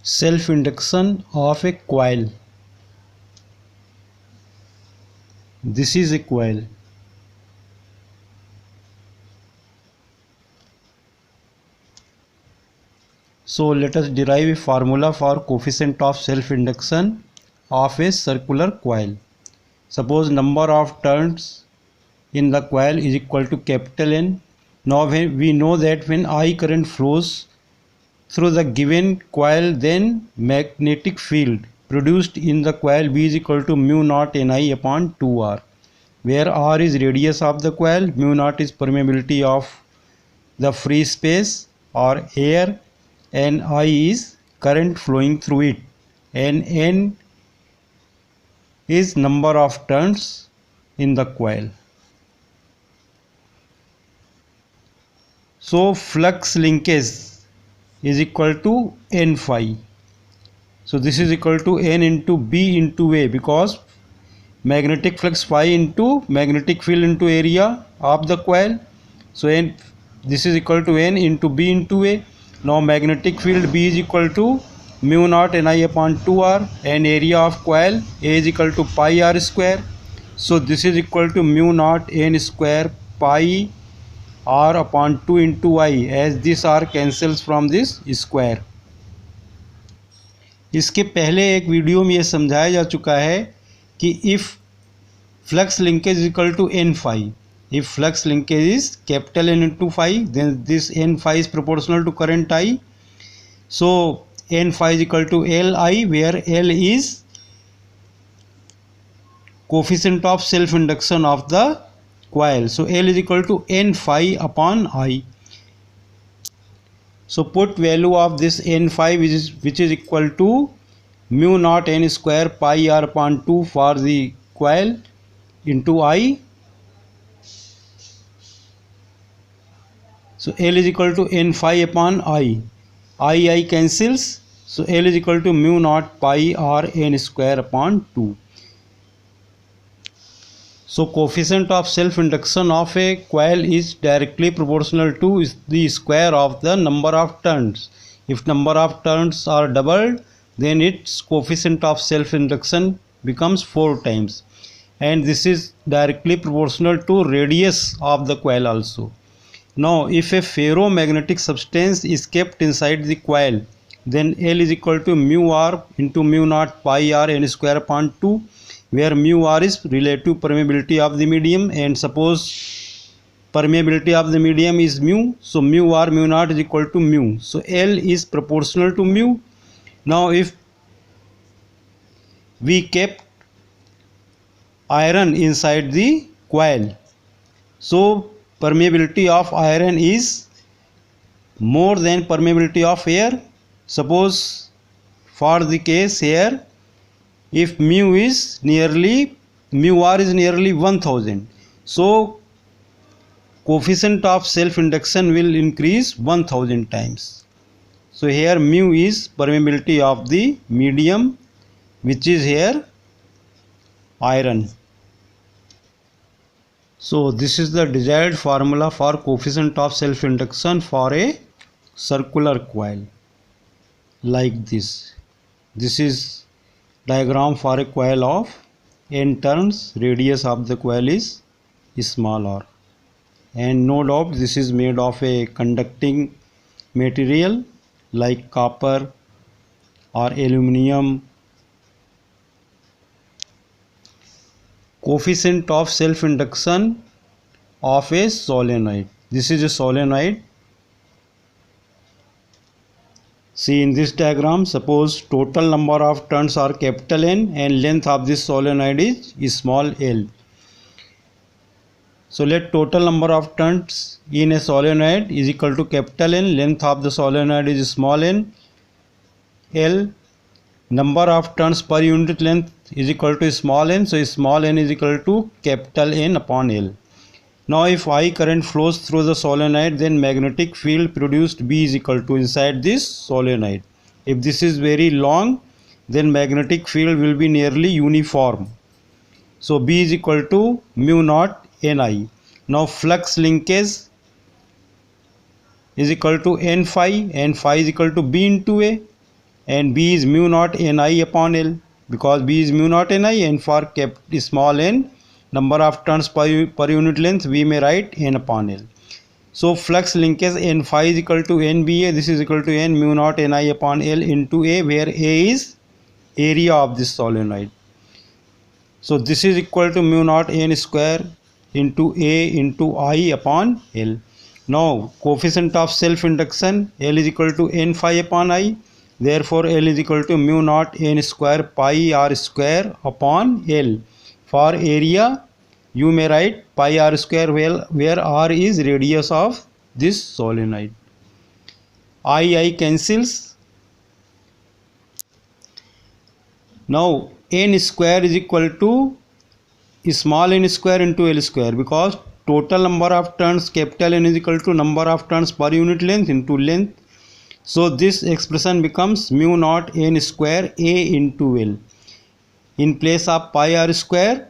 Self induction of a coil. This is a coil. So let us derive a formula for coefficient of self induction of a circular coil. Suppose number of turns in the coil is equal to capital N. Now we know that when I current flows through the given coil, then magnetic field produced in the coil B is equal to mu naught Ni upon 2R, where R is radius of the coil, mu naught is permeability of the free space or air, and I is current flowing through it, and N is number of turns in the coil. So flux linkage is equal to N phi. So this is equal to N into B into A, because magnetic flux phi into magnetic field into area of the coil. So N, this is equal to N into B into A. Now magnetic field B is equal to mu naught Ni upon 2R, and area of coil A is equal to pi R square. So this is equal to mu naught N square pi R upon 2 into I, as this R cancels from this square. इसके पहले एक video में ये समझाया जा चुका है कि if flux linkage is equal to N phi, if flux linkage is capital N into phi, then this N phi is proportional to current I. So N phi is equal to Li, where L is coefficient of self induction of the coil. So L is equal to N phi upon I. So put value of this N phi, which is equal to mu naught N square pi R upon 2 for the coil into I. So L is equal to N phi upon I cancels. So L is equal to mu naught pi R N square upon 2. So coefficient of self induction of a coil is directly proportional to the square of the number of turns. If number of turns are doubled, then its coefficient of self induction becomes 4 times, and this is directly proportional to radius of the coil also. Now if a ferromagnetic substance is kept inside the coil, then L is equal to mu R into mu naught pi R N square upon 2, where mu R is relative permeability of the medium, and suppose permeability of the medium is mu, so mu R mu naught is equal to mu, so L is proportional to mu. Now if we kept iron inside the coil, so permeability of iron is more than permeability of air. Suppose for the case here, if mu R is nearly 1000, so coefficient of self induction will increase 1000 times. So here mu is permeability of the medium, which is here iron. So this is the desired formula for coefficient of self induction for a circular coil, like this. This is diagram for a coil of n turns, radius of the coil is small r, and no doubt this is made of a conducting material like copper or aluminum. Coefficient of self induction of a solenoid. This is a solenoid. See in this diagram, suppose total number of turns are capital N and length of this solenoid is small l. So let total number of turns in a solenoid is equal to capital N, length of the solenoid is small n, L. Number of turns per unit length is equal to small n, so small n is equal to capital N upon L. Now if I current flows through the solenoid, then magnetic field produced B is equal to inside this solenoid. If this is very long, then magnetic field will be nearly uniform. So B is equal to mu naught Ni. Now flux linkage is equal to N phi, and phi is equal to B into A. and B is mu naught Ni upon L, because B is mu naught Ni, and for small n, number of turns per unit length, we may write N upon L. So flux linkage N phi is equal to NBA, this is equal to N mu naught Ni upon L into A, where A is area of this solenoid. So this is equal to mu naught N square into A into I upon L. Now coefficient of self induction, L is equal to N phi upon I, therefore L is equal to mu naught N square pi R square upon L. For area, you may write pi R square, where R is radius of this solenoid. I cancels. Now N square is equal to small n square into L square, because total number of turns capital N is equal to number of turns per unit length into length. So this expression becomes mu naught N square A into L. In place of pi R square,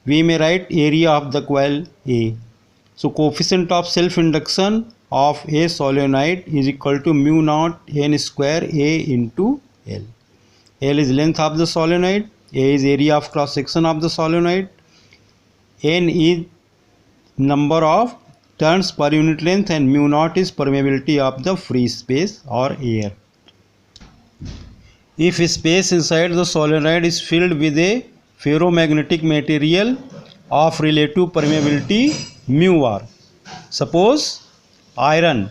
we may write area of the coil A. So coefficient of self induction of a solenoid is equal to mu naught N square A into L. L is length of the solenoid, A is area of cross section of the solenoid, N is number of turns per unit length, and mu naught is permeability of the free space or air. If space inside the solenoid is filled with a ferromagnetic material of relative permeability mu r, suppose iron,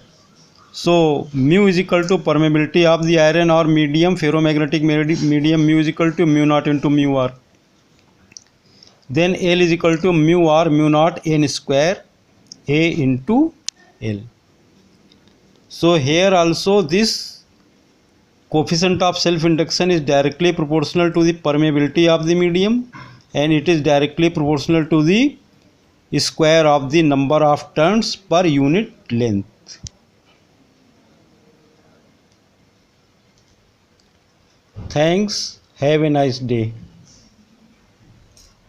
so mu is equal to permeability of the iron or medium, ferromagnetic medium, mu is equal to mu naught into mu r. Then L is equal to mu r mu naught N square A into L. So here also this coefficient of self induction is directly proportional to the permeability of the medium, and it is directly proportional to the square of the number of turns per unit length. Thanks. Have a nice day.